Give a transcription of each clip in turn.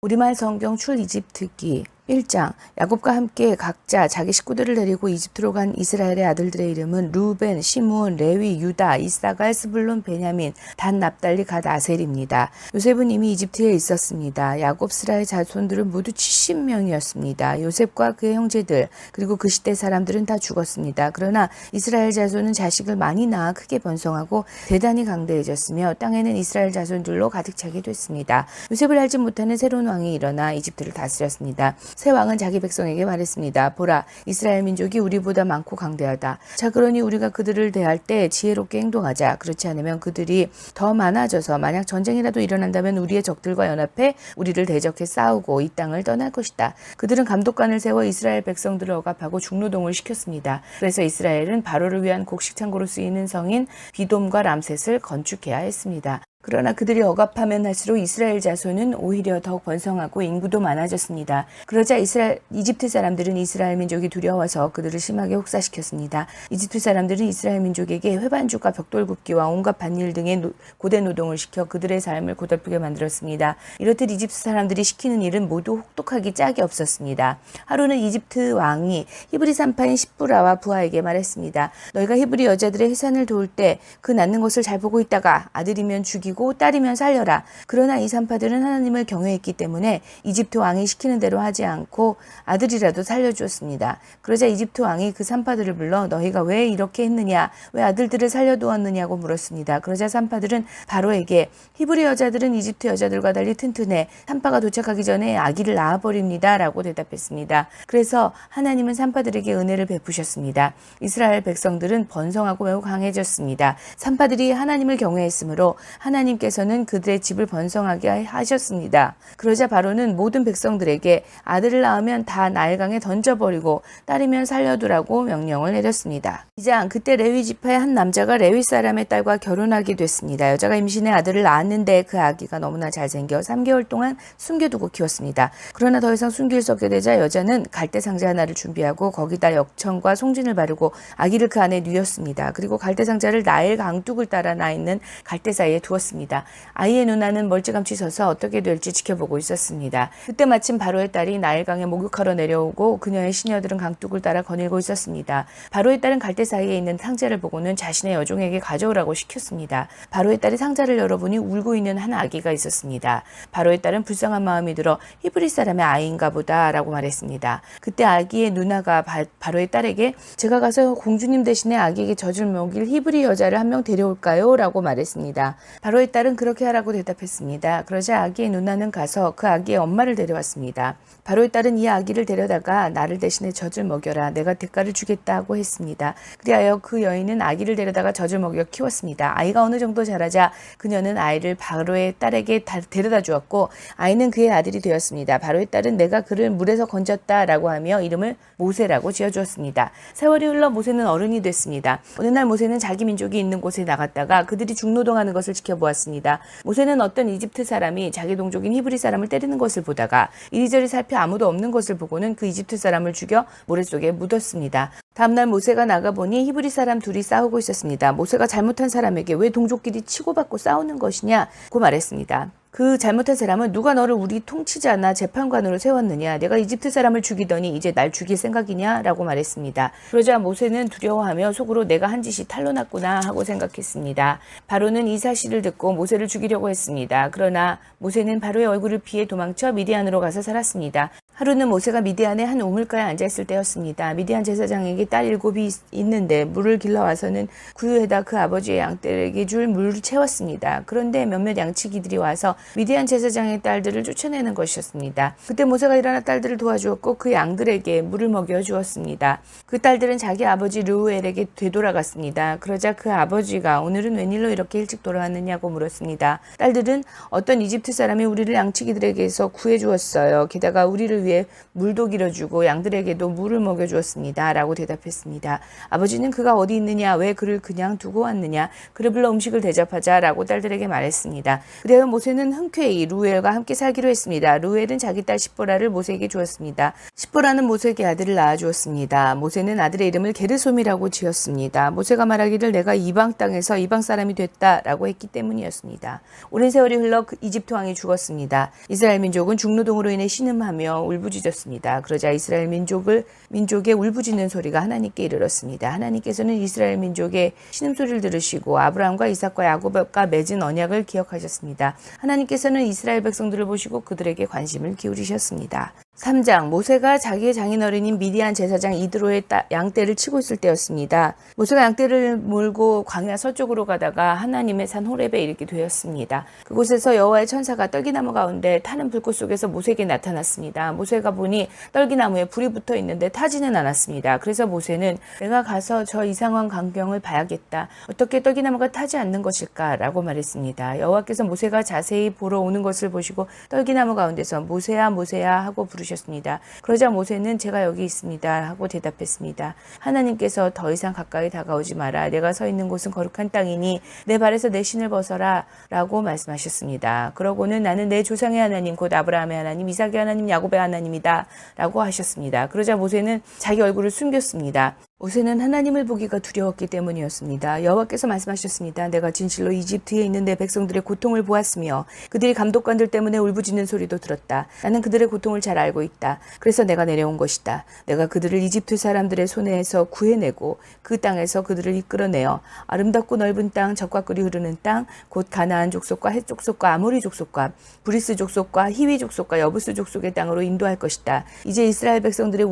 우리말 성경 출이집트기 1장. 야곱과 함께 각자 자기 식구들을 데리고 이집트로 간 이스라엘의 아들들의 이름은 루벤, 시므온, 레위, 유다, 이사갈, 스불론, 베냐민, 단, 납달리, 갓, 아셀입니다. 요셉은 이미 이집트에 있었습니다. 야곱 스라의 자손들은 모두 70명이었습니다. 요셉과 그의 형제들 그리고 그 시대 사람들은 다 죽었습니다. 그러나 이스라엘 자손은 자식을 많이 낳아 크게 번성하고 대단히 강대해졌으며 땅에는 이스라엘 자손들로 가득 차게 됐습니다. 요셉을 알지 못하는 새로운 왕이 일어나 이집트를 다스렸습니다. 새 왕은 자기 백성에게 말했습니다. 보라, 이스라엘 민족이 우리보다 많고 강대하다. 자, 그러니 우리가 그들을 대할 때 지혜롭게 행동하자. 그렇지 않으면 그들이 더 많아져서 만약 전쟁이라도 일어난다면 우리의 적들과 연합해 우리를 대적해 싸우고 이 땅을 떠날 것이다. 그들은 감독관을 세워 이스라엘 백성들을 억압하고 중노동을 시켰습니다. 그래서 이스라엘은 바로를 위한 곡식창고로 쓰이는 성인 비돔과 람셋을 건축해야 했습니다. 그러나 그들이 억압하면 할수록 이스라엘 자손은 오히려 더욱 번성하고 인구도 많아졌습니다. 그러자 이집트 사람들은 이스라엘 민족이 두려워서 그들을 심하게 혹사시켰습니다. 이집트 사람들은 이스라엘 민족에게 회반죽과 벽돌 굽기와 온갖 밭일 등의 고대 노동을 시켜 그들의 삶을 고달프게 만들었습니다. 이렇듯 이집트 사람들이 시키는 일은 모두 혹독하기 짝이 없었습니다. 하루는 이집트 왕이 히브리 산파인 십부라와 부하에게 말했습니다. 너희가 히브리 여자들의 해산을 도울 때 그 낳는 것을 잘 보고 있다가 아들이면 죽이고 딸이면 살려라. 그러나 이 산파들은 하나님을 경외했기 때문에 이집트 왕이 시키는 대로 하지 않고 아들이라도 살려주었습니다. 그러자 이집트 왕이 그 산파들을 불러 너희가 왜 이렇게 했느냐, 왜 아들들을 살려두었느냐고 물었습니다. 그러자 산파들은 바로에게 히브리 여자들은 이집트 여자들과 달리 튼튼해 산파가 도착하기 전에 아기를 낳아버립니다 라고 대답했습니다. 그래서 하나님은 산파들에게 은혜를 베푸셨습니다. 이스라엘 백성들은 번성하고 매우 강해졌습니다. 산파들이 하나님을 경외했으므로 하나님께서는 그들의 집을 번성하게 하셨습니다. 그러자 바로는 모든 백성들에게 아들을 낳으면 다 나일강에 던져버리고 딸이면 살려두라고 명령을 내렸습니다. 2장. 그때 레위 지파의 한 남자가 레위 사람의 딸과 결혼하게 됐습니다. 여자가 임신해 아들을 낳았는데 그 아기가 너무나 잘생겨 3개월 동안 숨겨두고 키웠습니다. 그러나 더 이상 숨길 수 없게 되자 여자는 갈대 상자 하나를 준비하고 거기다 역청과 송진을 바르고 아기를 그 안에 뉘었습니다. 그리고 갈대 상자를 나일 강둑을 따라 나 있는 갈대 사이에 두었습니다. 아이의 누나는 멀찌감치 서서 어떻게 될지 지켜보고 있었습니다. 그때 마침 바로의 딸이 나일강에 목욕하러 내려오고 그녀의 시녀들은 강둑을 따라 거닐고 있었습니다. 바로의 딸은 갈대 사이에 있는 상자를 보고는 자신의 여종에게 가져오라고 시켰습니다. 바로의 딸이 상자를 열어보니 울고 있는 한 아기가 있었습니다. 바로의 딸은 불쌍한 마음이 들어 히브리 사람의 아이인가 보다 라고 말했습니다. 그때 아기의 누나가 바로의 딸에게 제가 가서 공주님 대신에 아기에게 젖을 먹일 히브리 여자를 한 명 데려올까요? 라고 말했습니다. 바로의 딸은 그렇게 하라고 대답했습니다. 그러자 아기의 누나는 가서 그 아기의 엄마를 데려왔습니다. 바로의 딸은 이 아기를 데려다가 나를 대신에 젖을 먹여라. 내가 대가를 주겠다고 했습니다. 그리하여 그 여인은 아기를 데려다가 젖을 먹여 키웠습니다. 아이가 어느 정도 자라자 그녀는 아이를 바로의 딸에게 데려다 주었고 아이는 그의 아들이 되었습니다. 바로의 딸은 내가 그를 물에서 건졌다라고 하며 이름을 모세라고 지어주었습니다. 세월이 흘러 모세는 어른이 됐습니다. 어느 날 모세는 자기 민족이 있는 곳에 나갔다가 그들이 중노동하는 것을 지켜보았습니다. 모세는 어떤 이집트 사람이 자기 동족인 히브리 사람을 때리는 것을 보다가 이리저리 살펴 아무도 없는 것을 보고는 그 이집트 사람을 죽여 모래 속에 묻었습니다. 다음날 모세가 나가보니 히브리 사람 둘이 싸우고 있었습니다. 모세가 잘못한 사람에게 왜 동족끼리 치고받고 싸우는 것이냐고 말했습니다. 그 잘못한 사람은 누가 너를 우리 통치자나 재판관으로 세웠느냐, 내가 이집트 사람을 죽이더니 이제 날 죽일 생각이냐 라고 말했습니다. 그러자 모세는 두려워하며 속으로 내가 한 짓이 탄로났구나 하고 생각했습니다. 바로는 이 사실을 듣고 모세를 죽이려고 했습니다. 그러나 모세는 바로의 얼굴을 피해 도망쳐 미디안으로 가서 살았습니다. 하루는 모세가 미디안의 한 우물가에 앉아있을 때였습니다. 미디안 제사장에게 딸 7이 있는데 물을 길러와서는 구유에다 그 아버지의 양떼에게 줄 물을 채웠습니다. 그런데 몇몇 양치기들이 와서 미디안 제사장의 딸들을 쫓아내는 것이었습니다. 그때 모세가 일어나 딸들을 도와주었고 그 양들에게 물을 먹여주었습니다. 그 딸들은 자기 아버지 르우엘에게 되돌아갔습니다. 그러자 그 아버지가 오늘은 웬일로 이렇게 일찍 돌아왔느냐고 물었습니다. 딸들은 어떤 이집트 사람이 우리를 양치기들에게서 구해주었어요. 게다가 우리를 양들을 위해 물도 길어주고 양들에게도 물을 먹여주었습니다. 라고 대답했습니다. 아버지는 그가 어디 있느냐? 왜 그를 그냥 두고 왔느냐? 그를 불러 음식을 대접하자. 라고 딸들에게 말했습니다. 그래서 모세는 흔쾌히 루엘과 함께 살기로 했습니다. 루엘은 자기 딸 십보라를 모세에게 주었습니다. 십보라는 모세에게 아들을 낳아주었습니다. 모세는 아들의 이름을 게르솜이라고 지었습니다. 모세가 말하기를 내가 이방 땅에서 이방 사람이 됐다라고 했기 때문이었습니다. 오랜 세월이 흘러 이집트 왕이 죽었습니다. 이스라엘 민족은 중노동으로 인해 신음하며 울부짖었습니다. 그러자 이스라엘 민족의 울부짖는 소리가 하나님께 이르렀습니다. 하나님께서는 이스라엘 민족의 신음소리를 들으시고 아브라함과 이삭과 야곱과 맺은 언약을 기억하셨습니다. 하나님께서는 이스라엘 백성들을 보시고 그들에게 관심을 기울이셨습니다. 3장 모세가 자기의 장인어른인 미디안 제사장 이드로의 양떼를 치고 있을 때였습니다. 모세가 양떼를 몰고 광야 서쪽으로 가다가 하나님의 산 호렙에 이르게 되었습니다. 그곳에서 여호와의 천사가 떨기나무 가운데 타는 불꽃 속에서 모세에게 나타났습니다. 모세가 보니 떨기나무에 불이 붙어 있는데 타지는 않았습니다. 그래서 모세는 내가 가서 저 이상한 광경을 봐야겠다. 어떻게 떨기나무가 타지 않는 것일까? 라고 말했습니다. 여호와께서 모세가 자세히 보러 오는 것을 보시고 떨기나무 가운데서 모세야 모세야 하고 부르셨습니다. 그러자 모세는 제가 여기 있습니다 하고 대답했습니다. 하나님께서 더 이상 가까이 다가오지 마라. 내가 서 있는 곳은 거룩한 땅이니 내 발에서 내 신을 벗어라 라고 말씀하셨습니다. 그러고는 나는 내 조상의 하나님 곧 아브라함의 하나님 이삭의 하나님 야곱의 하나님이다 라고 하셨습니다. 그러자 모세는 자기 얼굴을 숨겼습니다. 모세는 하나님을 보기가 두려웠기 때문이었습니다. 여호와께서 말씀하셨습니다. 내가 진실로 이집트에 있는 내 백성들의 고통을 보았으며 그들이 감독관들 때문에 울부짖는 소리도 들었다. 나는 그들의 고통을 잘 알고 있다. 그래서 내가 내려온 것이다. 내가 그들을 이집트 사람들의 손에서 구해내고 그 땅에서 그들을 이끌어내어 아름답고 넓은 땅, 젖과 꿀이 흐르는 땅, 곧 가나안 족속과 헷 족속과 아모리 족속과 브리스 족속과 히위 족속과 여부스 족속의 땅으로 인도할 것이다. 이제 이스라엘 백성들의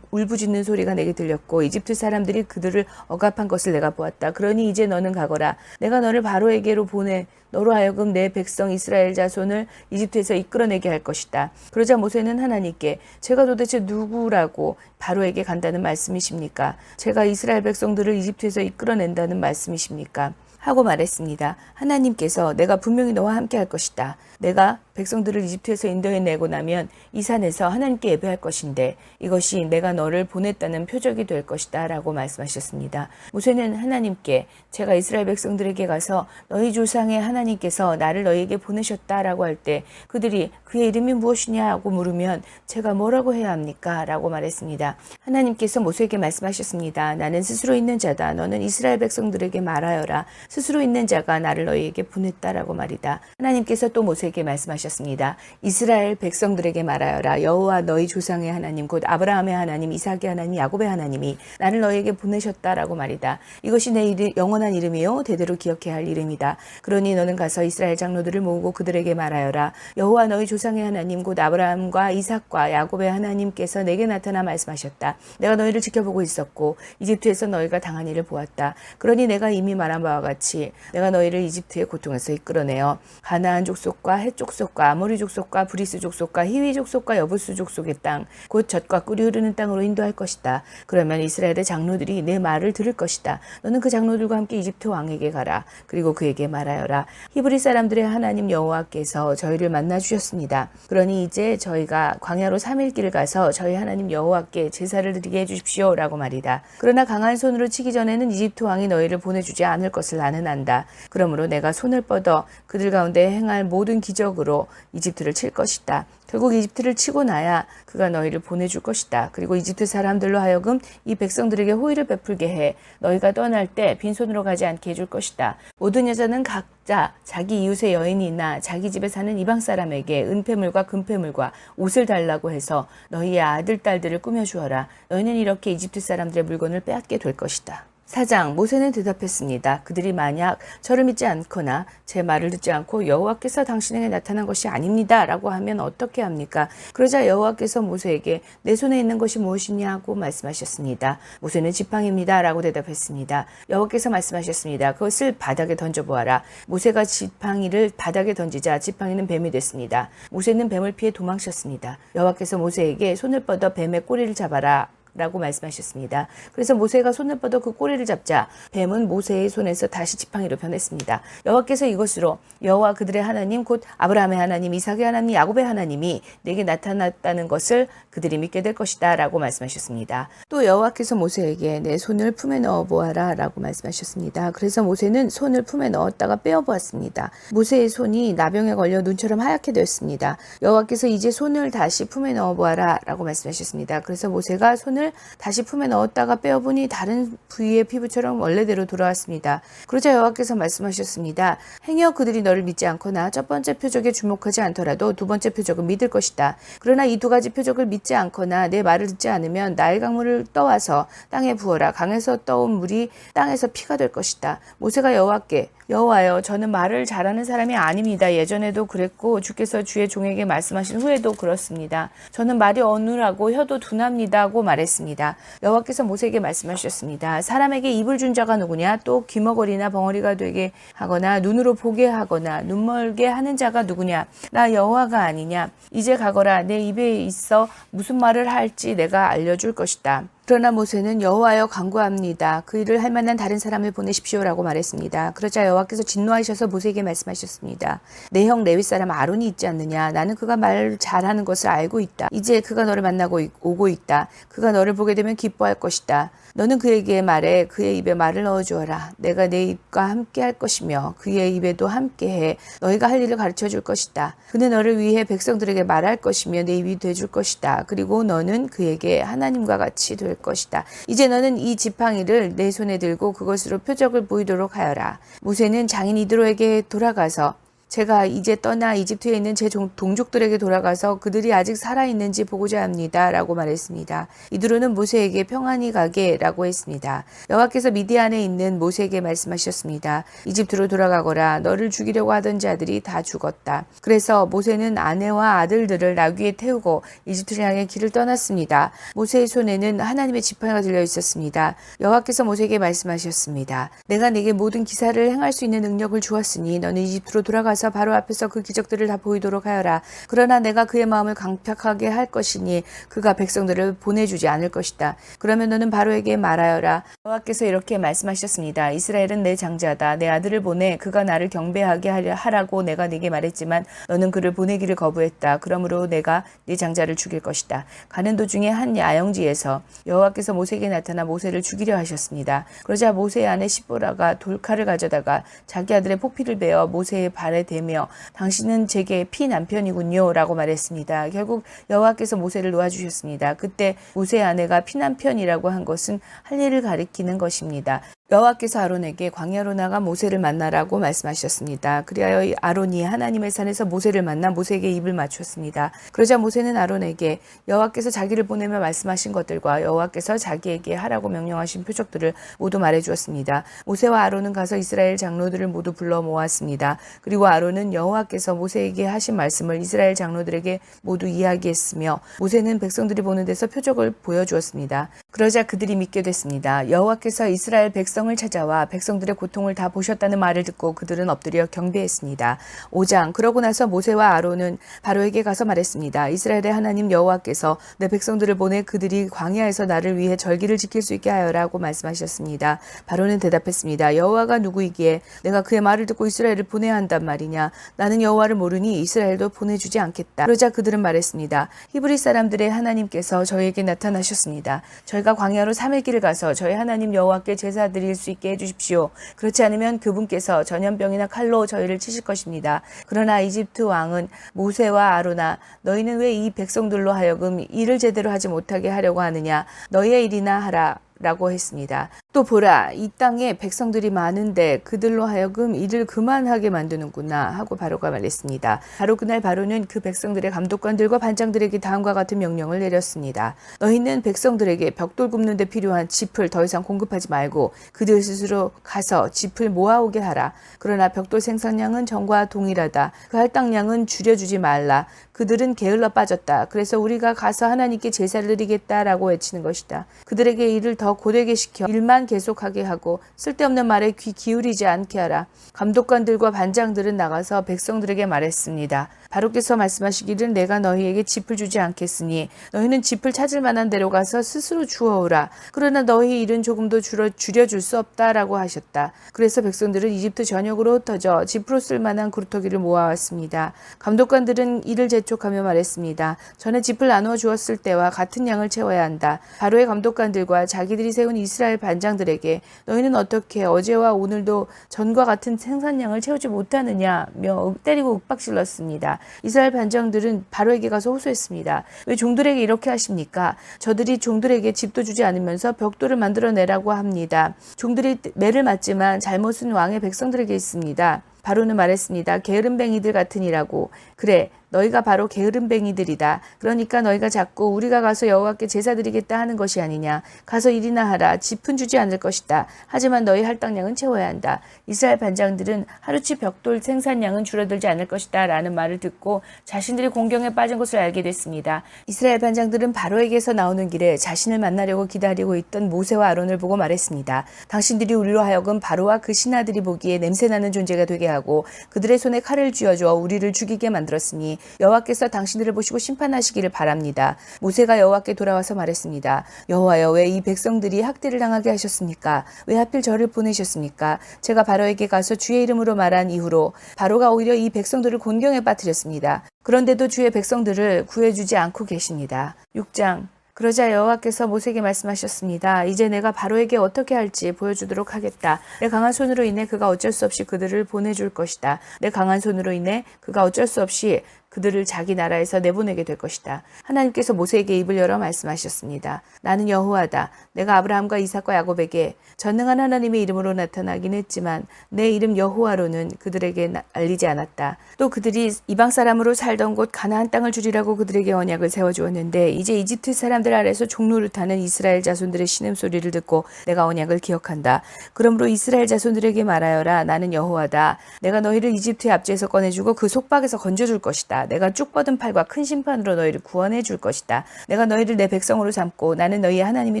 울부짖는 소리가 내게 들렸고 이집트 사람들이 그들을 억압한 것을 내가 보았다. 그러니 이제 너는 가거라. 내가 너를 바로에게로 보내 너로 하여금 내 백성 이스라엘 자손을 이집트에서 이끌어내게 할 것이다. 그러자 모세는 하나님께 제가 도대체 누구라고 바로에게 간다는 말씀이십니까? 제가 이스라엘 백성들을 이집트에서 이끌어낸다는 말씀이십니까? 하고 말했습니다. 하나님께서 내가 분명히 너와 함께 할 것이다. 내가 백성들을 이집트에서 인도해내고 나면 이 산에서 하나님께 예배할 것인데 이것이 내가 너를 보냈다는 표적이 될 것이다 라고 말씀하셨습니다. 모세는 하나님께 제가 이스라엘 백성들에게 가서 너희 조상의 하나님께서 나를 너희에게 보내셨다라고 할 때 그들이 그의 이름이 무엇이냐 하고 물으면 제가 뭐라고 해야 합니까? 라고 말했습니다. 하나님께서 모세에게 말씀하셨습니다. 나는 스스로 있는 자다. 너는 이스라엘 백성들에게 말하여라. 스스로 있는 자가 나를 너희에게 보냈다라고 말이다. 하나님께서 또 모세에게 말씀하셨습니다. 이스라엘 백성들에게 말하여라. 여호와 너희 조상의 하나님 곧 아브라함의 하나님 이삭의 하나님 야곱의 하나님이 나를 너희에게 보내셨다라고 말이다. 이것이 내 영원한 이름이요 대대로 기억해야 할 이름이다. 그러니 너는 가서 이스라엘 장로들을 모으고 그들에게 말하여라. 여호와 너희 조상의 하나님 곧 아브라함과 이삭과 야곱의 하나님께서 내게 나타나 말씀하셨다. 내가 너희를 지켜보고 있었고 이집트에서 너희가 당한 일을 보았다. 그러니 내가 이미 말한 바와 같이 내가 너희를 이집트의 고통에서 이끌어내어 가나안 족속과 헷 족속과 아모리 족속과 브리스 족속과 히위 족속과 여부스 족속의 땅 곧 젖과 꿀이 흐르는 땅으로 인도할 것이다. 그러면 이스라엘의 장로들이 내 말을 들을 것이다. 너는 그 장로들과 함께 이집트 왕에게 가라. 그리고 그에게 말하여라. 히브리 사람들의 하나님 여호와께서 저희를 만나 주셨습니다. 그러니 이제 저희가 광야로 3일 길을 가서 저희 하나님 여호와께 제사를 드리게 해주십시오 라고 말이다. 그러나 강한 손으로 치기 전에는 이집트 왕이 너희를 보내주지 않을 것을 나는 안다. 그러므로 내가 손을 뻗어 그들 가운데 행할 모든 기적으로 이집트를 칠 것이다. 결국 이집트를 치고 나야 그가 너희를 보내줄 것이다. 그리고 이집트 사람들로 하여금 이 백성들에게 호의를 베풀게 해 너희가 떠날 때 빈손으로 가지 않게 해줄 것이다. 모든 여자는 각자 자기 이웃의 여인이나 자기 집에 사는 이방 사람에게 은폐물과 금폐물과 옷을 달라고 해서 너희의 아들, 딸들을 꾸며주어라. 너희는 이렇게 이집트 사람들의 물건을 빼앗게 될 것이다. 4장 모세는 대답했습니다. 그들이 만약 저를 믿지 않거나 제 말을 듣지 않고 여호와께서 당신에게 나타난 것이 아닙니다 라고 하면 어떻게 합니까? 그러자 여호와께서 모세에게 내 손에 있는 것이 무엇이냐고 말씀하셨습니다. 모세는 지팡이입니다 라고 대답했습니다. 여호와께서 말씀하셨습니다. 그것을 바닥에 던져보아라. 모세가 지팡이를 바닥에 던지자 지팡이는 뱀이 됐습니다. 모세는 뱀을 피해 도망쳤습니다. 여호와께서 모세에게 손을 뻗어 뱀의 꼬리를 잡아라 라고 말씀하셨습니다. 그래서 모세가 손을 뻗어 그 꼬리를 잡자 뱀은 모세의 손에서 다시 지팡이로 변했습니다. 여호와께서 이것으로 여호와 그들의 하나님 곧 아브라함의 하나님, 이삭의 하나님, 야곱의 하나님이 내게 나타났다는 것을 그들이 믿게 될 것이다 라고 말씀하셨습니다. 또 여호와께서 모세에게 내 손을 품에 넣어 보아라 라고 말씀하셨습니다. 그래서 모세는 손을 품에 넣었다가 빼어 보았습니다. 모세의 손이 나병에 걸려 눈처럼 하얗게 되었습니다. 여호와께서 이제 손을 다시 품에 넣어 보아라 라고 말씀하셨습니다. 그래서 모세가 손을 다시 품에 넣었다가 빼어보니 다른 부위의 피부처럼 원래대로 돌아왔습니다. 그러자 여호와께서 말씀하셨습니다. 행여 그들이 너를 믿지 않거나 첫 번째 표적에 주목하지 않더라도 두 번째 표적은 믿을 것이다. 그러나 이 두 가지 표적을 믿지 않거나 내 말을 듣지 않으면 나일 강물을 떠와서 땅에 부어라. 강에서 떠온 물이 땅에서 피가 될 것이다. 모세가 여호와께 여호와여 저는 말을 잘하는 사람이 아닙니다. 예전에도 그랬고 주께서 주의 종에게 말씀하신 후에도 그렇습니다. 저는 말이 어눌하고 혀도 둔합니다 하고 말했습니다. 여호와께서 모세에게 말씀하셨습니다. 사람에게 입을 준 자가 누구냐? 또 귀머거리나 벙어리가 되게 하거나 눈으로 보게 하거나 눈멀게 하는 자가 누구냐? 나 여호와가 아니냐? 이제 가거라. 내 입에 있어 무슨 말을 할지 내가 알려줄 것이다. 그러나 모세는 여호와여 간구합니다. 그 일을 할 만한 다른 사람을 보내십시오라고 말했습니다. 그러자 여호와께서 진노하셔서 모세에게 말씀하셨습니다. 내 형 레위 사람 아론이 있지 않느냐? 나는 그가 말 잘하는 것을 알고 있다. 이제 그가 너를 만나고 오고 있다. 그가 너를 보게 되면 기뻐할 것이다. 너는 그에게 말해 그의 입에 말을 넣어주어라. 내가 내 입과 함께 할 것이며 그의 입에도 함께해 너희가 할 일을 가르쳐 줄 것이다. 그는 너를 위해 백성들에게 말할 것이며 내 입이 돼줄 것이다. 그리고 너는 그에게 하나님과 같이 될 것이다. 이제 너는 이 지팡이를 내 손에 들고 그것으로 표적을 보이도록 하여라. 모세는 장인 이드로에게 돌아가서 제가 이제 떠나 이집트에 있는 제 동족들에게 돌아가서 그들이 아직 살아있는지 보고자 합니다 라고 말했습니다. 이드로는 모세에게 평안히 가게 라고 했습니다. 여호와께서 미디안에 있는 모세에게 말씀하셨습니다. 이집트로 돌아가거라. 너를 죽이려고 하던 자들이 다 죽었다. 그래서 모세는 아내와 아들들을 나귀에 태우고 이집트를 향해 길을 떠났습니다. 모세의 손에는 하나님의 지팡이가 들려 있었습니다. 여호와께서 모세에게 말씀하셨습니다. 내가 네게 모든 기사를 행할 수 있는 능력을 주었으니 너는 이집트로 돌아가서 바로 앞에서 그 기적들을 다 보이도록 하여라. 그러나 내가 그의 마음을 강팍하게 할 것이니 그가 백성들을 보내주지 않을 것이다. 그러면 너는 바로에게 말하여라. 여호와께서 이렇게 말씀하셨습니다. 이스라엘은 내 장자다. 내 아들을 보내 그가 나를 경배하게 하라고 내가 네게 말했지만 너는 그를 보내기를 거부했다. 그러므로 내가 네 장자를 죽일 것이다. 가는 도중에 한 야영지에서 여호와께서 모세에게 나타나 모세를 죽이려 하셨습니다. 그러자 모세의 아내 시보라가 돌칼을 가져다가 자기 아들의 포피를 베어 모세의 발에 대며 당신은 제게 피남편이군요 라고 말했습니다. 결국 여호와께서 모세를 놓아주셨습니다. 그때 모세의 아내가 피남편이라고 한 것은 할 일을 가리키는 것입니다. 여호와께서 아론에게 광야로 나가 모세를 만나라고 말씀하셨습니다. 그리하여 아론이 하나님의 산에서 모세를 만나 모세에게 입을 맞췄습니다. 그러자 모세는 아론에게 여호와께서 자기를 보내며 말씀하신 것들과 여호와께서 자기에게 하라고 명령하신 표적들을 모두 말해주었습니다. 모세와 아론은 가서 이스라엘 장로들을 모두 불러 모았습니다. 그리고 아론은 여호와께서 모세에게 하신 말씀을 이스라엘 장로들에게 모두 이야기했으며 모세는 백성들이 보는 데서 표적을 보여주었습니다. 그러자 그들이 믿게 됐습니다. 여호와께서 이스라엘 백성을 찾아와 백성들의 고통을 다 보셨다는 말을 듣고 그들은 엎드려 경배했습니다. 5장 그러고 나서 모세와 아론은 바로에게 가서 말했습니다. 이스라엘의 하나님 여호와께서 내 백성들을 보내 그들이 광야에서 나를 위해 절기를 지킬 수 있게 하여라고 말씀하셨습니다. 바로는 대답했습니다. 여호와가 누구이기에 내가 그의 말을 듣고 이스라엘을 보내야 한단 말이냐. 나는 여호와를 모르니 이스라엘도 보내주지 않겠다. 그러자 그들은 말했습니다. 히브리 사람들의 하나님께서 저희에게 나타나셨습니다. 저희가 광야로 3일 길을 가서 저희 하나님 여호와께 제사 드릴 수 있게 해주십시오. 그렇지 않으면 그분께서 전염병이나 칼로 저희를 치실 것입니다. 그러나 이집트 왕은 모세와 아론아 너희는 왜 이 백성들로 하여금 일을 제대로 하지 못하게 하려고 하느냐. 너희의 일이나 하라. 라고 했습니다. 또 보라 이 땅에 백성들이 많은데 그들로 하여금 일을 그만하게 만드는구나 하고 바로가 말했습니다. 바로 그날 바로는 그 백성들의 감독관들과 반장들에게 다음과 같은 명령을 내렸습니다. 너희는 백성들에게 벽돌 굽는 데 필요한 짚을 더 이상 공급하지 말고 그들 스스로 가서 짚을 모아오게 하라. 그러나 벽돌 생산량은 전과 동일하다. 그 할당량은 줄여주지 말라. 그들은 게을러 빠졌다. 그래서 우리가 가서 하나님께 제사를 드리겠다라고 외치는 것이다. 그들에게 일을 더 고되게 시켜 일만 계속하게 하고 쓸데없는 말에 귀 기울이지 않게 하라. 감독관들과 반장들은 나가서 백성들에게 말했습니다. 바로께서 말씀하시기를 내가 너희에게 짚을 주지 않겠으니 너희는 짚을 찾을 만한 데로 가서 스스로 주워오라. 그러나 너희 일은 조금도 줄여줄 수 없다라고 하셨다. 그래서 백성들은 이집트 전역으로 흩어져 짚으로 쓸 만한 그루터기를 모아왔습니다. 감독관들은 이를 재촉하며 말했습니다. 전에 짚을 나누어 주었을 때와 같은 양을 채워야 한다. 바로의 감독관들과 자기들이 세운 이스라엘 반장들에게 너희는 어떻게 어제와 오늘도 전과 같은 생산량을 채우지 못하느냐며 때리고 윽박질렀습니다. 이스라엘 반장들은 바로에게 가서 호소했습니다. 왜 종들에게 이렇게 하십니까? 저들이 종들에게 집도 주지 않으면서 벽돌을 만들어내라고 합니다. 종들이 매를 맞지만 잘못은 왕의 백성들에게 있습니다. 바로는 말했습니다. 게으름뱅이들 같으니라고. 그래, 너희가 바로 게으름뱅이들이다. 그러니까 너희가 자꾸 우리가 가서 여호와께 제사 드리겠다 하는 것이 아니냐. 가서 일이나 하라. 짚은 주지 않을 것이다. 하지만 너희 할당량은 채워야 한다. 이스라엘 반장들은 하루치 벽돌 생산량은 줄어들지 않을 것이다 라는 말을 듣고 자신들이 공경에 빠진 것을 알게 됐습니다. 이스라엘 반장들은 바로에게서 나오는 길에 자신을 만나려고 기다리고 있던 모세와 아론을 보고 말했습니다. 당신들이 우리로 하여금 바로와 그 신하들이 보기에 냄새나는 존재가 되게 하고 그들의 손에 칼을 쥐어줘 우리를 죽이게 만들었으니 여호와께서 당신들을 보시고 심판하시기를 바랍니다. 모세가 여호와께 돌아와서 말했습니다. 여호와여, 왜 이 백성들이 학대를 당하게 하셨습니까? 왜 하필 저를 보내셨습니까? 제가 바로에게 가서 주의 이름으로 말한 이후로 바로가 오히려 이 백성들을 곤경에 빠뜨렸습니다. 그런데도 주의 백성들을 구해주지 않고 계십니다. 6장. 그러자 여호와께서 모세에게 말씀하셨습니다. 이제 내가 바로에게 어떻게 할지 보여주도록 하겠다. 내 강한 손으로 인해 그가 어쩔 수 없이 그들을 보내줄 것이다. 내 강한 손으로 인해 그가 어쩔 수 없이 그들을 자기 나라에서 내보내게 될 것이다. 하나님께서 모세에게 입을 열어 말씀하셨습니다. 나는 여호와다. 내가 아브라함과 이삭과 야곱에게 전능한 하나님의 이름으로 나타나긴 했지만 내 이름 여호와로는 그들에게 알리지 않았다. 또 그들이 이방 사람으로 살던 곳 가나안 땅을 주리라고 그들에게 언약을 세워주었는데 이제 이집트 사람들 아래서 종노릇하는 이스라엘 자손들의 신음소리를 듣고 내가 언약을 기억한다. 그러므로 이스라엘 자손들에게 말하여라. 나는 여호와다. 내가 너희를 이집트의 압제에서 꺼내주고 그 속박에서 건져줄 것이다. 내가 쭉 뻗은 팔과 큰 심판으로 너희를 구원해 줄 것이다. 내가 너희를 내 백성으로 삼고 나는 너희의 하나님이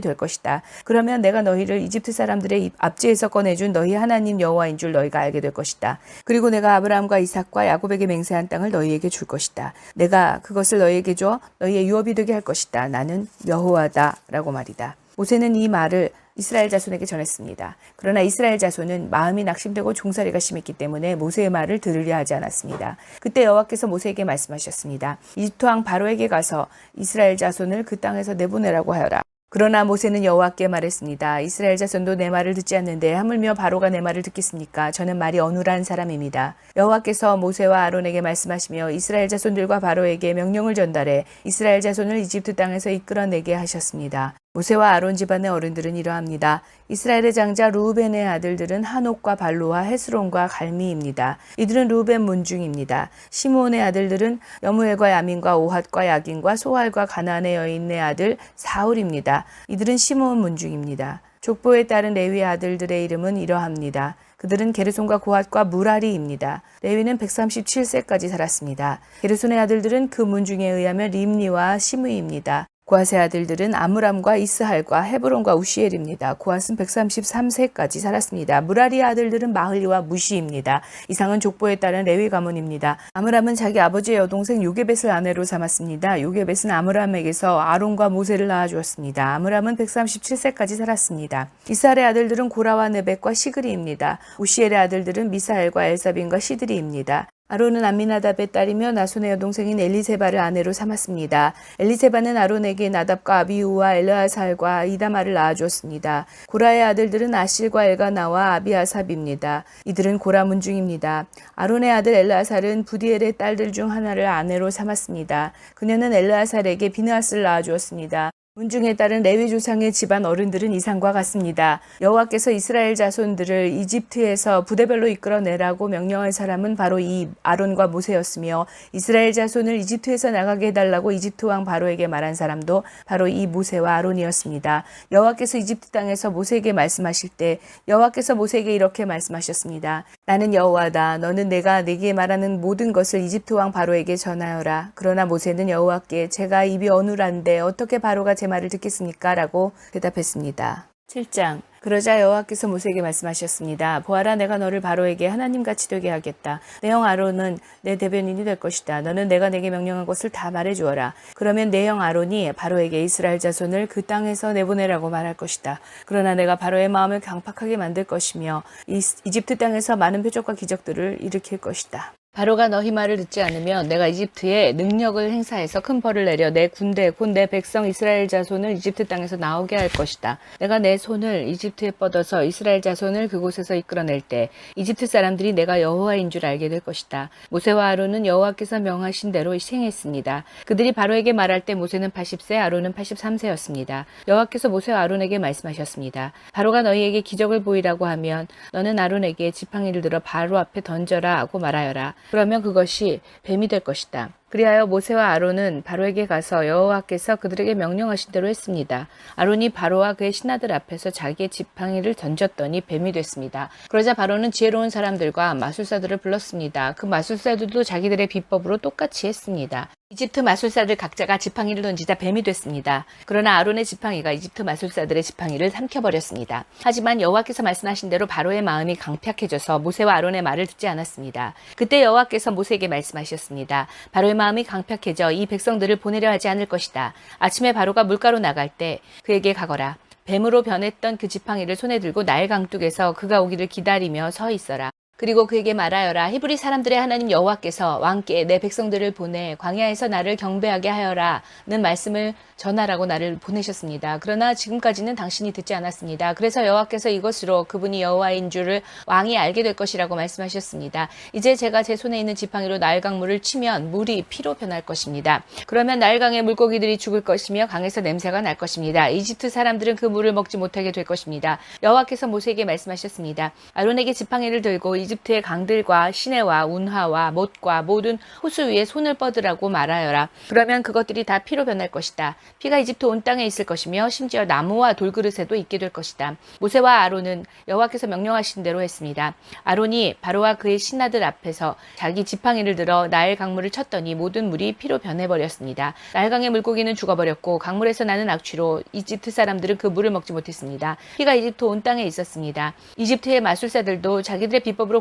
될 것이다. 그러면 내가 너희를 이집트 사람들의 압제에서 꺼내준 너희 하나님 여호와인 줄 너희가 알게 될 것이다. 그리고 내가 아브라함과 이삭과 야곱에게 맹세한 땅을 너희에게 줄 것이다. 내가 그것을 너희에게 줘 너희의 유업이 되게 할 것이다. 나는 여호와다 라고 말이다. 모세는 이 말을 이스라엘 자손에게 전했습니다. 그러나 이스라엘 자손은 마음이 낙심되고 종살이가 심했기 때문에 모세의 말을 들으려 하지 않았습니다. 그때 여호와께서 모세에게 말씀하셨습니다. 이집트 왕 바로에게 가서 이스라엘 자손을 그 땅에서 내보내라고 하여라. 그러나 모세는 여호와께 말했습니다. 이스라엘 자손도 내 말을 듣지 않는데 하물며 바로가 내 말을 듣겠습니까? 저는 말이 어눌한 사람입니다. 여호와께서 모세와 아론에게 말씀하시며 이스라엘 자손들과 바로에게 명령을 전달해 이스라엘 자손을 이집트 땅에서 이끌어내게 하셨습니다. 모세와 아론 집안의 어른들은 이러합니다. 이스라엘의 장자 루우벤의 아들들은 한옥과 발로와 헤스론과 갈미입니다. 이들은 루우벤 문중입니다. 시므온의 아들들은 여무엘과 야민과 오핫과 야긴과 소할과 가나안의 여인의 아들 사울입니다. 이들은 시므온 문중입니다. 족보에 따른 레위의 아들들의 이름은 이러합니다. 그들은 게르손과 고핫과 무라리입니다. 레위는 137세까지 살았습니다. 게르손의 아들들은 그 문중에 의하면 림리와 시므이입니다. 고핫의 아들들은 아므람과 이스할과 헤브론과 우시엘입니다. 고핫은 133세까지 살았습니다. 무라리의 아들들은 마흘리와 무시입니다. 이상은 족보에 따른 레위 가문입니다. 아므람은 자기 아버지의 여동생 요게벳을 아내로 삼았습니다. 요게벳은 아므람에게서 아론과 모세를 낳아주었습니다. 아므람은 137세까지 살았습니다. 이스할의 아들들은 고라와 네벡과 시그리입니다. 우시엘의 아들들은 미사엘과 엘사빈과 시드리입니다. 아론은 암미나답의 딸이며 나손의 여동생인 엘리세바를 아내로 삼았습니다. 엘리세바는 아론에게 나답과 아비우와 엘르아살과 이다마를 낳아주었습니다. 고라의 아들들은 아실과 엘가나와 아비아삽입니다. 이들은 고라 문중입니다. 아론의 아들 엘르아살은 부디엘의 딸들 중 하나를 아내로 삼았습니다. 그녀는 엘르아살에게 비느하스를 낳아주었습니다. 문중에 따른 레위 조상의 집안 어른들은 이상과 같습니다. 여호와께서 이스라엘 자손들을 이집트에서 부대별로 이끌어내라고 명령한 사람은 바로 이 아론과 모세였으며 이스라엘 자손을 이집트에서 나가게 해달라고 이집트 왕 바로에게 말한 사람도 바로 이 모세와 아론이었습니다. 여호와께서 이집트 땅에서 모세에게 말씀하실 때 여호와께서 모세에게 이렇게 말씀하셨습니다. 나는 여호와다. 너는 내가 네게 말하는 모든 것을 이집트 왕 바로에게 전하여라. 그러나 모세는 여호와께 제가 입이 어눌한데 어떻게 바로가 제 말을 듣겠습니까? 라고 대답했습니다. 7장. 그러자 여호와께서 모세에게 말씀하셨습니다. 보아라, 내가 너를 바로에게 하나님같이 되게 하겠다. 내 형 아론은 내 대변인이 될 것이다. 너는 내가 내게 명령한 것을 다 말해주어라. 그러면 내 형 아론이 바로에게 이스라엘 자손을 그 땅에서 내보내라고 말할 것이다. 그러나 내가 바로의 마음을 강팍하게 만들 것이며 이집트 땅에서 많은 표적과 기적들을 일으킬 것이다. 바로가 너희 말을 듣지 않으면 내가 이집트에 능력을 행사해서 큰 벌을 내려 내 군대 곧 내 백성 이스라엘 자손을 이집트 땅에서 나오게 할 것이다. 내가 내 손을 이집트에 뻗어서 이스라엘 자손을 그곳에서 이끌어낼 때 이집트 사람들이 내가 여호와인 줄 알게 될 것이다. 모세와 아론은 여호와께서 명하신 대로 행했습니다. 그들이 바로에게 말할 때 모세는 80세, 아론은 83세였습니다. 여호와께서 모세와 아론에게 말씀하셨습니다. 바로가 너희에게 기적을 보이라고 하면 너는 아론에게 지팡이를 들어 바로 앞에 던져라 하고 말하여라. 그러면 그것이 뱀이 될 것이다. 그리하여 모세와 아론은 바로에게 가서 여호와께서 그들에게 명령하신 대로 했습니다. 아론이 바로와 그의 신하들 앞에서 자기의 지팡이를 던졌더니 뱀이 됐습니다. 그러자 바로는 지혜로운 사람들과 마술사들을 불렀습니다. 그 마술사들도 자기들의 비법으로 똑같이 했습니다. 이집트 마술사들 각자가 지팡이를 던지자 뱀이 됐습니다. 그러나 아론의 지팡이가 이집트 마술사들의 지팡이를 삼켜버렸습니다. 하지만 여호와께서 말씀하신 대로 바로의 마음이 강팍해져서 모세와 아론의 말을 듣지 않았습니다. 그때 여호와께서 모세에게 말씀하셨습니다. 바로의 마음이 강팍해져 이 백성들을 보내려 하지 않을 것이다. 아침에 바로가 물가로 나갈 때 그에게 가거라. 뱀으로 변했던 그 지팡이를 손에 들고 나일 강둑에서 그가 오기를 기다리며 서 있어라. 그리고 그에게 말하여라. 히브리 사람들의 하나님 여호와께서 왕께 내 백성들을 보내 광야에서 나를 경배하게 하여라 는 말씀을 전하라고 나를 보내셨습니다. 그러나 지금까지는 당신이 듣지 않았습니다. 그래서 여호와께서 이것으로 그분이 여호와인 줄을 왕이 알게 될 것이라고 말씀하셨습니다. 이제 제가 제 손에 있는 지팡이로 나일강물을 치면 물이 피로 변할 것입니다. 그러면 나일강의 물고기들이 죽을 것이며 강에서 냄새가 날 것입니다. 이집트 사람들은 그 물을 먹지 못하게 될 것입니다. 여호와께서 모세에게 말씀하셨습니다. 아론에게 지팡이를 들고 이집트의 강들과 시내와 운하와 못과 모든 호수 위에 손을 뻗으라고 말하여라. 그러면 그것들이 다 피로 변할 것이다. 피가 이집트 온 땅에 있을 것이며 심지어 나무와 돌그릇에도 있게 될 것이다. 모세와 아론은 여호와께서 명령하신 대로 했습니다. 아론이 바로와 그의 신하들 앞에서 자기 지팡이를 들어 나일 강물을 쳤더니 모든 물이 피로 변해버렸습니다. 나일강의 물고기는 죽어버렸고 강물에서 나는 악취로 이집트 사람들은 그 물을 먹지 못했습니다. 피가 이집트 온 땅에 있었습니다. 이집트의 마술사들도 자기들의 비법으로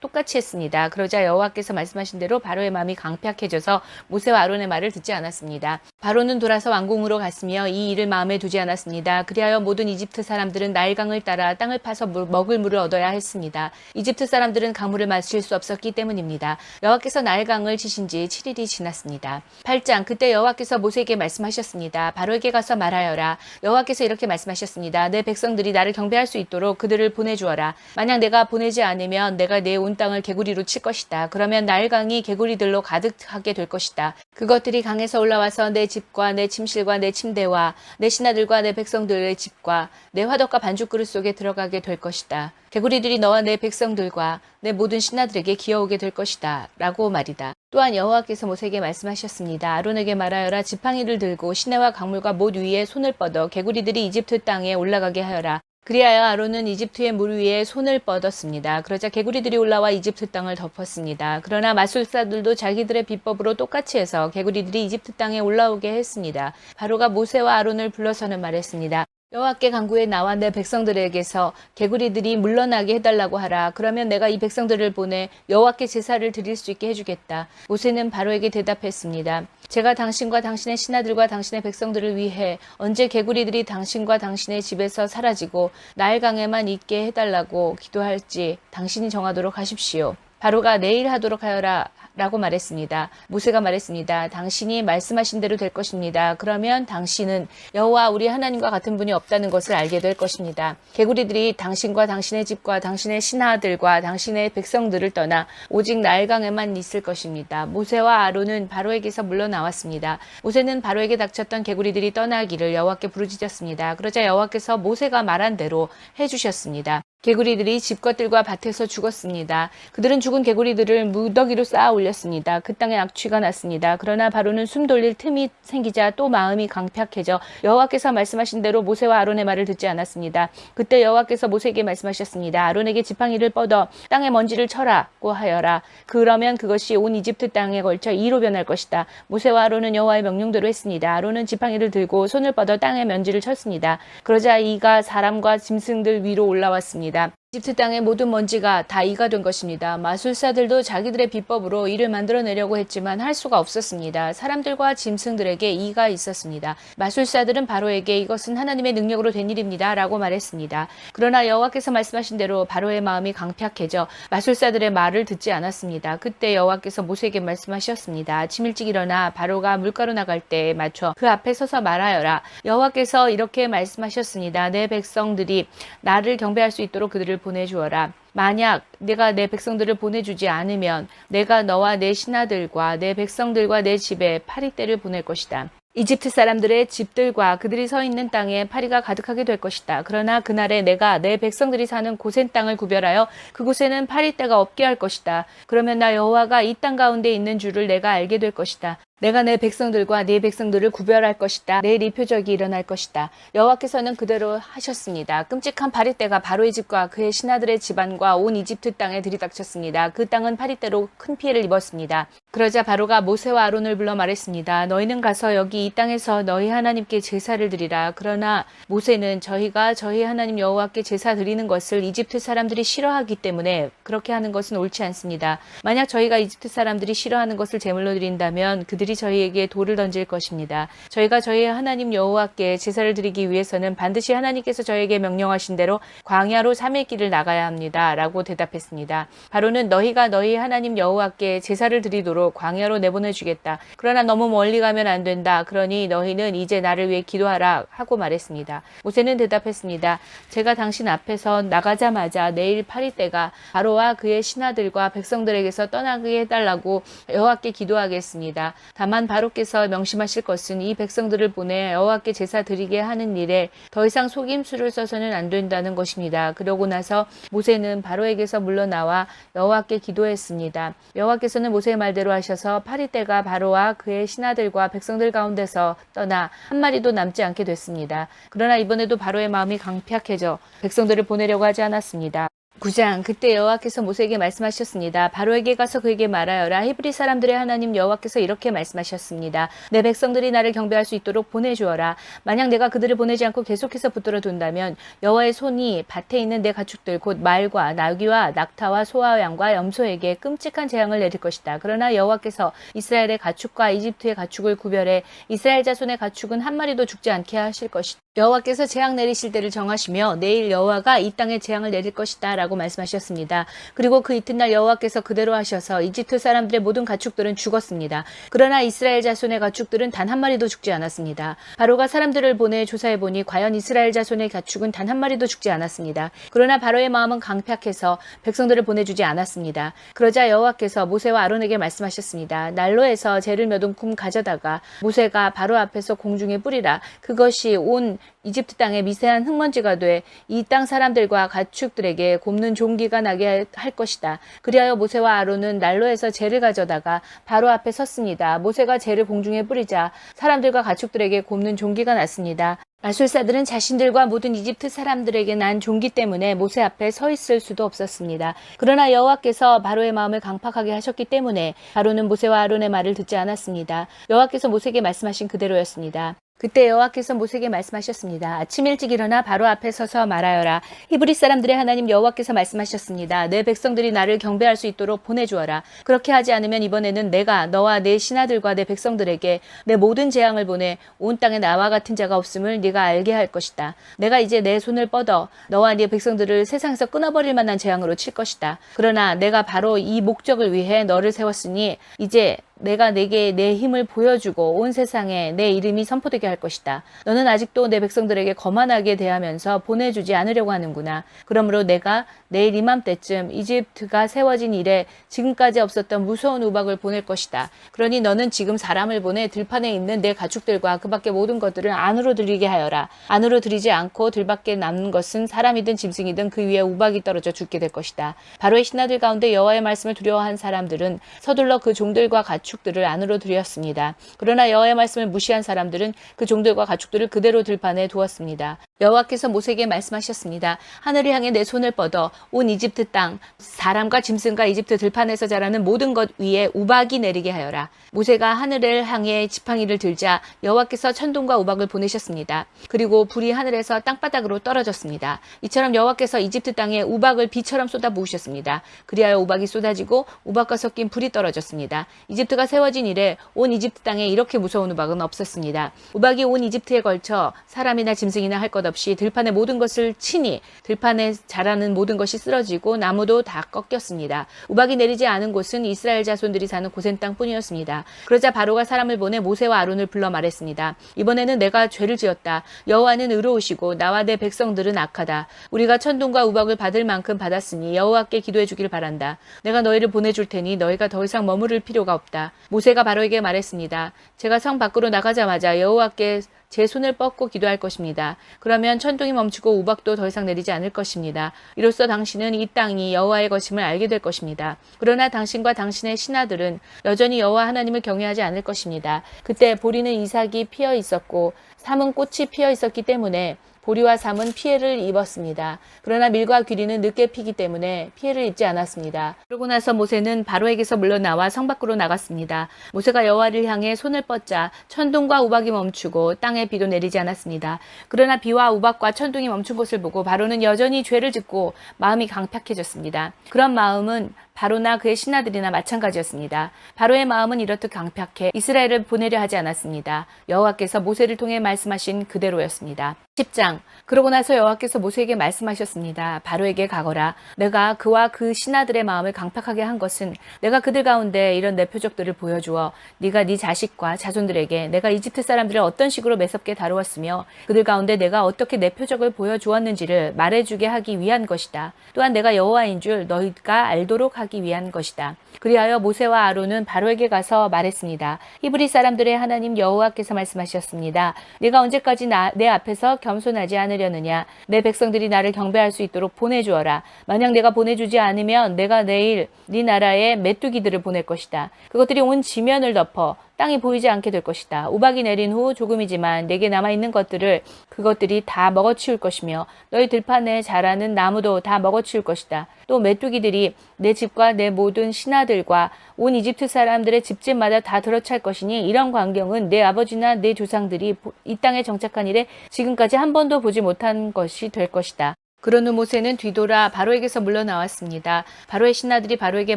똑같이 했습니다. 그러자 여호와께서 말씀하신 대로 바로의 마음이 강팍해져서 모세와 아론의 말을 듣지 않았습니다. 바로는 돌아서 왕궁으로 갔으며 이 일을 마음에 두지 않았습니다. 그리하여 모든 이집트 사람들은 나일강을 따라 땅을 파서 먹을 물을 얻어야 했습니다. 이집트 사람들은 강물을 마실 수 없었기 때문입니다. 여호와께서 나일강을 치신 지 7일이 지났습니다. 8장 그때 여호와께서 모세에게 말씀하셨습니다. 바로에게 가서 말하여라. 여호와께서 이렇게 말씀하셨습니다. 내 백성들이 나를 경배할 수 있도록 그들을 보내주어라. 만약 내가 보내지 않으면 내가 내 온 땅을 개구리로 칠 것이다. 그러면 나일강이 개구리들로 가득하게 될 것이다. 그것들이 강에서 올라와서 내 집과 내 침실과 내 침대와 내 신하들과 내 백성들의 집과 내 화덕과 반죽그릇 속에 들어가게 될 것이다. 개구리들이 너와 내 백성들과 내 모든 신하들에게 기어오게 될 것이다. 라고 말이다. 또한 여호와께서 모세에게 말씀하셨습니다. 아론에게 말하여라. 지팡이를 들고 시내와 강물과 못 위에 손을 뻗어 개구리들이 이집트 땅에 올라가게 하여라. 그리하여 아론은 이집트의 물 위에 손을 뻗었습니다. 그러자 개구리들이 올라와 이집트 땅을 덮었습니다. 그러나 마술사들도 자기들의 비법으로 똑같이 해서 개구리들이 이집트 땅에 올라오게 했습니다. 바로가 모세와 아론을 불러서는 말했습니다. 여호와께 간구해 나와 내 백성들에게서 개구리들이 물러나게 해달라고 하라. 그러면 내가 이 백성들을 보내 여호와께 제사를 드릴 수 있게 해주겠다. 모세는 바로에게 대답했습니다. 제가 당신과 당신의 신하들과 당신의 백성들을 위해 언제 개구리들이 당신과 당신의 집에서 사라지고 나일강에만 있게 해달라고 기도할지 당신이 정하도록 하십시오. 바로가 내일 하도록 하여라 라고 말했습니다. 모세가 말했습니다. 당신이 말씀하신 대로 될 것입니다. 그러면 당신은 여호와 우리 하나님과 같은 분이 없다는 것을 알게 될 것입니다. 개구리들이 당신과 당신의 집과 당신의 신하들과 당신의 백성들을 떠나 오직 나일강에만 있을 것입니다. 모세와 아론은 바로에게서 물러나왔습니다. 모세는 바로에게 닥쳤던 개구리들이 떠나기를 여호와께 부르짖었습니다. 그러자 여호와께서 모세가 말한 대로 해주셨습니다. 개구리들이 집것들과 밭에서 죽었습니다. 그들은 죽은 개구리들을 무더기로 쌓아 올렸습니다. 그 땅에 악취가 났습니다. 그러나 바로는 숨 돌릴 틈이 생기자 또 마음이 강팍해져 여호와께서 말씀하신 대로 모세와 아론의 말을 듣지 않았습니다. 그때 여호와께서 모세에게 말씀하셨습니다. 아론에게 지팡이를 뻗어 땅의 먼지를 쳐라고 하여라. 그러면 그것이 온 이집트 땅에 걸쳐 이로 변할 것이다. 모세와 아론은 여호와의 명령대로 했습니다. 아론은 지팡이를 들고 손을 뻗어 땅의 먼지를 쳤습니다. 그러자 이가 사람과 짐승들 위로 올라왔습니다. 이집트 땅의 모든 먼지가 다 이가 된 것입니다. 마술사들도 자기들의 비법으로 이를 만들어내려고 했지만 할 수가 없었습니다. 사람들과 짐승들에게 이가 있었습니다. 마술사들은 바로에게 이것은 하나님의 능력으로 된 일입니다 라고 말했습니다. 그러나 여호와께서 말씀하신 대로 바로의 마음이 강팍해져 마술사들의 말을 듣지 않았습니다. 그때 여호와께서 모세에게 말씀하셨습니다. 아침 일찍 일어나 바로가 물가로 나갈 때에 맞춰 그 앞에 서서 말하여라. 여호와께서 이렇게 말씀하셨습니다. 내 백성들이 나를 경배할 수 있도록 그들을 보내주어라. 만약 내가 내 백성들을 보내주지 않으면 내가 너와 내 신하들과 내 백성들과 내 집에 파리떼를 보낼 것이다. 이집트 사람들의 집들과 그들이 서 있는 땅에 파리가 가득하게 될 것이다. 그러나 그날에 내가 내 백성들이 사는 고센 땅을 구별하여 그곳에는 파리떼가 없게 할 것이다. 그러면 나 여호와가 이 땅 가운데 있는 줄을 내가 알게 될 것이다. 내가 내 백성들과 네 백성들을 구별할 것이다. 내일 이 표적이 일어날 것이다. 여호와께서는 그대로 하셨습니다. 끔찍한 파리떼가 바로의 집과 그의 신하들의 집안과 온 이집트 땅에 들이닥쳤습니다. 그 땅은 파리떼로 큰 피해를 입었습니다. 그러자 바로가 모세와 아론을 불러 말했습니다. 너희는 가서 여기 이 땅에서 너희 하나님께 제사를 드리라. 그러나 모세는 저희가 저희 하나님 여호와께 제사 드리는 것을 이집트 사람들이 싫어하기 때문에 그렇게 하는 것은 옳지 않습니다. 만약 저희가 이집트 사람들이 싫어하는 것을 제물로 드린다면 그들이 저희에게 돌을 던질 것입니다. 저희가 저희 하나님 여호와께 제사를 드리기 위해서는 반드시 하나님께서 저에게 명령하신 대로 광야로 3일 길을 나가야 합니다. 라고 대답했습니다. 바로는 너희가 너희 하나님 여호와께 제사를 드리도록 광야로 내보내주겠다. 그러나 너무 멀리 가면 안 된다. 그러니 너희는 이제 나를 위해 기도하라 하고 말했습니다. 모세는 대답했습니다. 제가 당신 앞에서 나가자마자 내일 파리떼가 바로와 그의 신하들과 백성들에게서 떠나게 해달라고 여호와께 기도하겠습니다. 다만 바로께서 명심하실 것은 이 백성들을 보내 여호와께 제사 드리게 하는 일에 더 이상 속임수를 써서는 안 된다는 것입니다. 그러고 나서 모세는 바로에게서 물러나와 여호와께 기도했습니다. 여호와께서는 모세의 말대로 하셔서 파리떼가 바로와 그의 신하들과 백성들 가운데서 떠나 한 마리도 남지 않게 됐습니다. 그러나 이번에도 바로의 마음이 강팍해져 백성들을 보내려고 하지 않았습니다. 9장 그때 여호와께서 모세에게 말씀하셨습니다. 바로에게 가서 그에게 말하여라. 히브리 사람들의 하나님 여호와께서 이렇게 말씀하셨습니다. 내 백성들이 나를 경배할 수 있도록 보내주어라. 만약 내가 그들을 보내지 않고 계속해서 붙들어 둔다면 여호와의 손이 밭에 있는 내 가축들 곧 말과 나귀와 낙타와 소와 양과 염소에게 끔찍한 재앙을 내릴 것이다. 그러나 여호와께서 이스라엘의 가축과 이집트의 가축을 구별해 이스라엘 자손의 가축은 한 마리도 죽지 않게 하실 것이다. 여호와께서 재앙 내리실 때를 정하시며 내일 여호와가 이 땅에 재앙을 내릴 것이다 라고 말씀하셨습니다. 그리고 그 이튿날 여호와께서 그대로 하셔서 이집트 사람들의 모든 가축들은 죽었습니다. 그러나 이스라엘 자손의 가축들은 단 한 마리도 죽지 않았습니다. 바로가 사람들을 보내 조사해보니 과연 이스라엘 자손의 가축은 단 한 마리도 죽지 않았습니다. 그러나 바로의 마음은 강팍해서 백성들을 보내주지 않았습니다. 그러자 여호와께서 모세와 아론에게 말씀하셨습니다. 난로에서 재를 몇 움큼 가져다가 모세가 바로 앞에서 공중에 뿌리라. 그것이 온 이집트 땅에 미세한 흙먼지가 돼 이 땅 사람들과 가축들에게 곱는 종기가 나게 할 것이다. 그리하여 모세와 아론은 난로에서 재를 가져다가 바로 앞에 섰습니다. 모세가 재를 공중에 뿌리자 사람들과 가축들에게 곱는 종기가 났습니다. 마술사들은 자신들과 모든 이집트 사람들에게 난 종기 때문에 모세 앞에 서 있을 수도 없었습니다. 그러나 여호와께서 바로의 마음을 강팍하게 하셨기 때문에 바로는 모세와 아론의 말을 듣지 않았습니다. 여호와께서 모세에게 말씀하신 그대로였습니다. 그때 여호와께서 모세에게 말씀하셨습니다. 아침 일찍 일어나 바로 앞에 서서 말하여라. 히브리 사람들의 하나님 여호와께서 말씀하셨습니다. 내 백성들이 나를 경배할 수 있도록 보내주어라. 그렇게 하지 않으면 이번에는 내가 너와 내 신하들과 내 백성들에게 내 모든 재앙을 보내 온 땅에 나와 같은 자가 없음을 네가 알게 할 것이다. 내가 이제 내 손을 뻗어 너와 네 백성들을 세상에서 끊어버릴 만한 재앙으로 칠 것이다. 그러나 내가 바로 이 목적을 위해 너를 세웠으니 이제 내가 내게 내 힘을 보여주고 온 세상에 내 이름이 선포되게 할 것이다. 너는 아직도 내 백성들에게 거만하게 대하면서 보내주지 않으려고 하는구나. 그러므로 내가 내일 이맘때쯤 이집트가 세워진 이래 지금까지 없었던 무서운 우박을 보낼 것이다. 그러니 너는 지금 사람을 보내 들판에 있는 내 가축들과 그 밖의 모든 것들을 안으로 들이게 하여라. 안으로 들이지 않고 들밖에 남는 것은 사람이든 짐승이든 그 위에 우박이 떨어져 죽게 될 것이다. 바로의 신하들 가운데 여호와의 말씀을 두려워한 사람들은 서둘러 그 종들과 가축들을 안으로 들였습니다. 그러나 여호와의 말씀을 무시한 사람들은 그 종들과 가축들을 그대로 들판에 두었습니다. 여호와께서 모세에게 말씀하셨습니다. 하늘을 향해 내 손을 뻗어 온 이집트 땅 사람과 짐승과 이집트 들판에서 자라는 모든 것 위에 우박이 내리게 하여라. 모세가 하늘을 향해 지팡이를 들자 여호와께서 천둥과 우박을 보내셨습니다. 그리고 불이 하늘에서 땅바닥으로 떨어졌습니다. 이처럼 여호와께서 이집트 땅에 우박을 비처럼 쏟아 부으셨습니다. 그리하여 우박이 쏟아지고 우박과 섞인 불이 떨어졌습니다. 이집트가 세워진 이래 온 이집트 땅에 이렇게 무서운 우박은 없었습니다. 우박이 온 이집트에 걸쳐 사람이나 짐승이나 할 것 없이 들판의 모든 것을 치니 들판에 자라는 모든 것이 쓰러지고 나무도 다 꺾였습니다. 우박이 내리지 않은 곳은 이스라엘 자손들이 사는 고센 땅뿐이었습니다. 그러자 바로가 사람을 보내 모세와 아론을 불러 말했습니다. 이번에는 내가 죄를 지었다. 여호와는 의로우시고 나와 내 백성들은 악하다. 우리가 천둥과 우박을 받을 만큼 받았으니 여호와께 기도해 주길 바란다. 내가 너희를 보내줄 테니 너희가 더 이상 머무를 필요가 없다. 모세가 바로에게 말했습니다. 제가 성 밖으로 나가자마자 여호와께 제 손을 뻗고 기도할 것입니다. 그러면 천둥이 멈추고 우박도 더 이상 내리지 않을 것입니다. 이로써 당신은 이 땅이 여호와의 것임을 알게 될 것입니다. 그러나 당신과 당신의 신하들은 여전히 여호와 하나님을 경외하지 않을 것입니다. 그때 보리는 이삭이 피어 있었고 삼은 꽃이 피어 있었기 때문에 보리와 삼은 피해를 입었습니다. 그러나 밀과 귀리는 늦게 피기 때문에 피해를 입지 않았습니다. 그러고 나서 모세는 바로에게서 물러나와 성 밖으로 나갔습니다. 모세가 여호와를 향해 손을 뻗자 천둥과 우박이 멈추고 땅에 비도 내리지 않았습니다. 그러나 비와 우박과 천둥이 멈춘 것을 보고 바로는 여전히 죄를 짓고 마음이 강팍해졌습니다. 그런 마음은 바로나 그의 신하들이나 마찬가지였습니다. 바로의 마음은 이렇듯 강팍해 이스라엘을 보내려 하지 않았습니다. 여호와께서 모세를 통해 말씀하신 그대로였습니다. 10장. 그러고 나서 여호와께서 모세에게 말씀하셨습니다. 바로에게 가거라. 내가 그와 그 신하들의 마음을 강팍하게 한 것은 내가 그들 가운데 이런 내 표적들을 보여주어 네가 네 자식과 자손들에게 내가 이집트 사람들을 어떤 식으로 매섭게 다루었으며 그들 가운데 내가 어떻게 내 표적을 보여주었는지를 말해주게 하기 위한 것이다. 또한 내가 여호와인 줄 너희가 알도록 하기 위한 것이다. 그리하여 모세와 아론은 바로에게 가서 말했습니다. 히브리 사람들의 하나님 여호와께서 말씀하셨습니다. 네가 언제까지 내 앞에서 겸손하지 않으려느냐. 내 백성들이 나를 경배할 수 있도록 보내주어라. 만약 내가 보내주지 않으면 내가 내일 네 나라에 메뚜기들을 보낼 것이다. 그것들이 온 지면을 덮어 땅이 보이지 않게 될 것이다. 우박이 내린 후 조금이지만 내게 남아있는 것들을 그것들이 다 먹어치울 것이며 너희 들판에 자라는 나무도 다 먹어치울 것이다. 또 메뚜기들이 내 집과 내 모든 신하들과 온 이집트 사람들의 집집마다 다 들어찰 것이니 이런 광경은 내 아버지나 내 조상들이 이 땅에 정착한 이래 지금까지 한 번도 보지 못한 것이 될 것이다. 그런 후 모세는 뒤돌아 바로에게서 물러나왔습니다. 바로의 신하들이 바로에게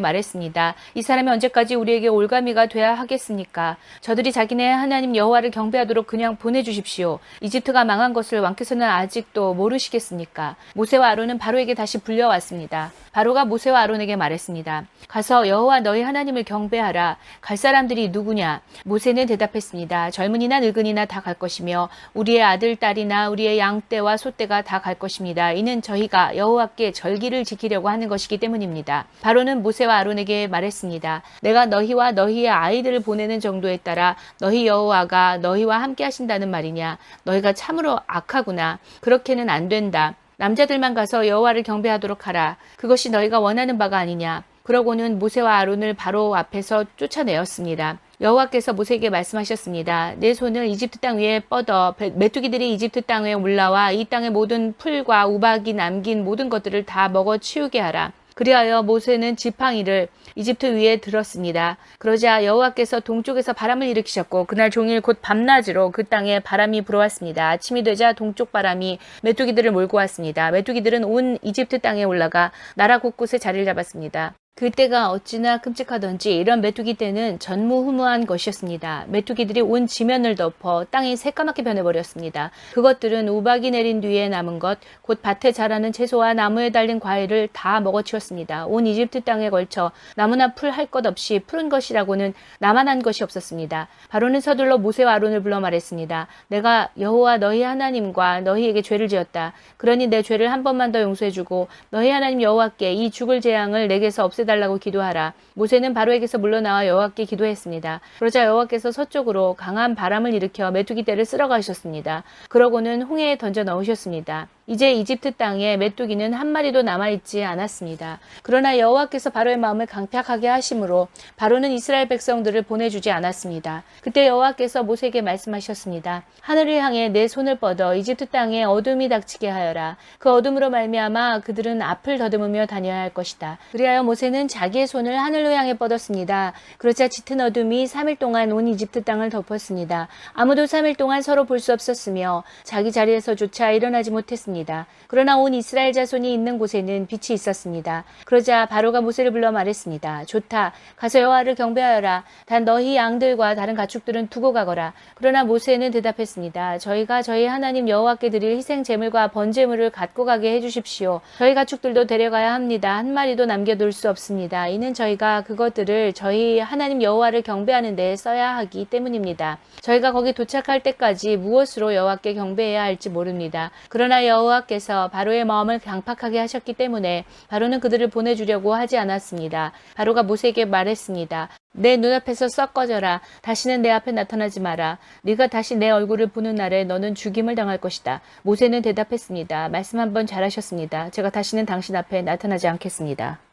말했습니다. 이 사람이 언제까지 우리에게 올가미가 돼야 하겠습니까? 저들이 자기네 하나님 여호와를 경배하도록 그냥 보내주십시오. 이집트가 망한 것을 왕께서는 아직도 모르시겠습니까? 모세와 아론은 바로에게 다시 불려왔습니다. 바로가 모세와 아론에게 말했습니다. 가서 여호와 너희 하나님을 경배하라. 갈 사람들이 누구냐? 모세는 대답했습니다. 젊은이나 늙은이나 다 갈 것이며 우리의 아들, 딸이나 우리의 양떼와 소떼가 다 갈 것입니다. 이는 저희가 여호와께 절기를 지키려고 하는 것이기 때문입니다. 바로는 모세와 아론에게 말했습니다. 내가 너희와 너희의 아이들을 보내는 정도에 따라 너희 여호와가 너희와 함께 하신다는 말이냐? 너희가 참으로 악하구나. 그렇게는 안 된다. 남자들만 가서 여호와를 경배하도록 하라. 그것이 너희가 원하는 바가 아니냐. 그러고는 모세와 아론을 바로 앞에서 쫓아내었습니다. 여호와께서 모세에게 말씀하셨습니다. 내 손을 이집트 땅 위에 뻗어 메뚜기들이 이집트 땅에 올라와 이 땅의 모든 풀과 우박이 남긴 모든 것들을 다 먹어치우게 하라. 그리하여 모세는 지팡이를 이집트 위에 들었습니다. 그러자 여호와께서 동쪽에서 바람을 일으키셨고 그날 종일 곧 밤낮으로 그 땅에 바람이 불어왔습니다. 아침이 되자 동쪽 바람이 메뚜기들을 몰고 왔습니다. 메뚜기들은 온 이집트 땅에 올라가 나라 곳곳에 자리를 잡았습니다. 그때가 어찌나 끔찍하던지 이런 메뚜기 떼는 전무후무한 것이었습니다. 메뚜기들이 온 지면을 덮어 땅이 새까맣게 변해버렸습니다. 그것들은 우박이 내린 뒤에 남은 것, 곧 밭에 자라는 채소와 나무에 달린 과일을 다 먹어치웠습니다. 온 이집트 땅에 걸쳐 나무나 풀 할 것 없이 푸른 것이라고는 나만한 것이 없었습니다. 바로는 서둘러 모세와 아론을 불러 말했습니다. 내가 여호와 너희 하나님과 너희에게 죄를 지었다. 그러니 내 죄를 한 번만 더 용서해주고 너희 하나님 여호와께 이 죽을 재앙을 내게서 없애달라고 기도하라. 모세는 바로에게서 물러나와 여호와께 기도했습니다. 그러자 여호와께서 서쪽으로 강한 바람을 일으켜 메뚜기 떼를 쓸어 가셨습니다. 그러고는 홍해에 던져 넣으셨습니다. 이제 이집트 땅에 메뚜기는 한 마리도 남아있지 않았습니다. 그러나 여호와께서 바로의 마음을 강팍하게 하심으로 바로는 이스라엘 백성들을 보내주지 않았습니다. 그때 여호와께서 모세에게 말씀하셨습니다. 하늘을 향해 내 손을 뻗어 이집트 땅에 어둠이 닥치게 하여라. 그 어둠으로 말미암아 그들은 앞을 더듬으며 다녀야 할 것이다. 그리하여 모세는 자기의 손을 하늘로 향해 뻗었습니다. 그러자 짙은 어둠이 3일 동안 온 이집트 땅을 덮었습니다. 아무도 3일 동안 서로 볼 수 없었으며 자기 자리에서조차 일어나지 못했습니다. 그러나 온 이스라엘 자손이 있는 곳에는 빛이 있었습니다. 그러자 바로가 모세를 불러 말했습니다. 좋다. 가서 여호와를 경배하여라. 단 너희 양들과 다른 가축들은 두고 가거라. 그러나 모세는 대답했습니다. 저희가 저희 하나님 여호와께 드릴 희생 제물과 번제물을 갖고 가게 해주십시오. 저희 가축들도 데려가야 합니다. 한 마리도 남겨둘 수 없습니다. 이는 저희가 그것들을 저희 하나님 여호와를 경배하는 데 써야 하기 때문입니다. 저희가 거기 도착할 때까지 무엇으로 여호와께 경배해야 할지 모릅니다. 그러나 여호와께서 바로의 마음을 강팍하게 하셨기 때문에 바로는 그들을 보내주려고 하지 않았습니다. 바로가 모세에게 말했습니다. 내 눈앞에서 썩 꺼져라. 다시는 내 앞에 나타나지 마라. 네가 다시 내 얼굴을 보는 날에 너는 죽임을 당할 것이다. 모세는 대답했습니다. 말씀 한번 잘하셨습니다. 제가 다시는 당신 앞에 나타나지 않겠습니다.